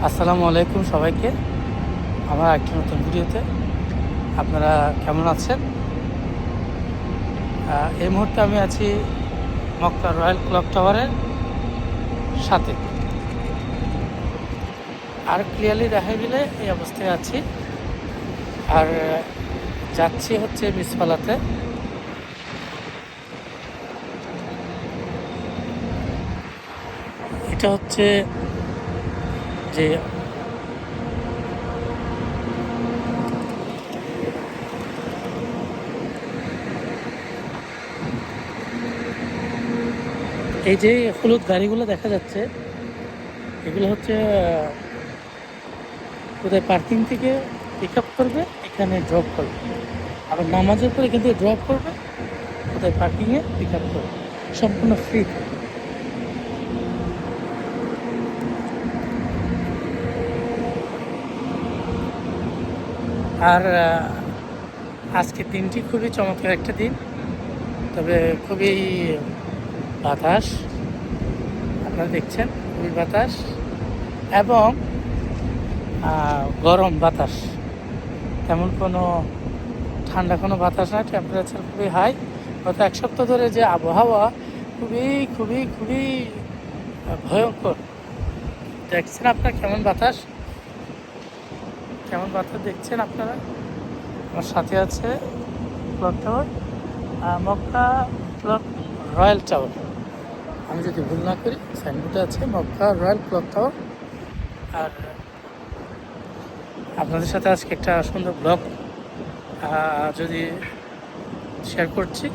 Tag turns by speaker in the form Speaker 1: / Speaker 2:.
Speaker 1: আসসালামু আলাইকুম সবাইকে। আমার একটা নতুন ভিডিওতে আপনারা কেমন আছেন? এই মুহূর্তে আমি আছি মক্কা রয়্যাল ক্লক টাওয়ারের সাথে। আর ক্লিয়ারলি দেখা গেলে এই অবস্থায় আছি। আর যাচ্ছি হচ্ছে মিসফালাতে। এটা হচ্ছে যে এই যে হলুদ গাড়িগুলো দেখা যাচ্ছে, এগুলো হচ্ছে কোথায় পার্কিং থেকে পিক আপ করবে, এখানে ড্রপ করবে, আবার নামাজের পরে এখান থেকে ড্রপ করবে, কোথায় পার্কিংয়ে পিক আপ করবে, সম্পূর্ণ ফ্রি। আর আজকের দিনটি খুবই চমৎকার একটা দিন, তবে খুবই বাতাস, আপনারা দেখছেন খুবই বাতাস এবং গরম বাতাস, তেমন কোনো ঠান্ডা কোনো বাতাস না। টেম্পারেচার খুবই হাই। গত এক সপ্তাহ ধরে যে আবহাওয়া খুবই খুবই খুবই ভয়ঙ্কর। দেখছেন আপনারা কেমন বাতাস দেখছেন আপনারা। আমার সাথে আছে clock tower, Mecca clock royal tower. আমি যদি ভুল না করি সাইনবোর্ডে আছে মক্কা রয়্যাল ক্লক টাওয়ার। আর আপনাদের সাথে আজকে একটা সুন্দর ব্লগ যদি শেয়ার করছি।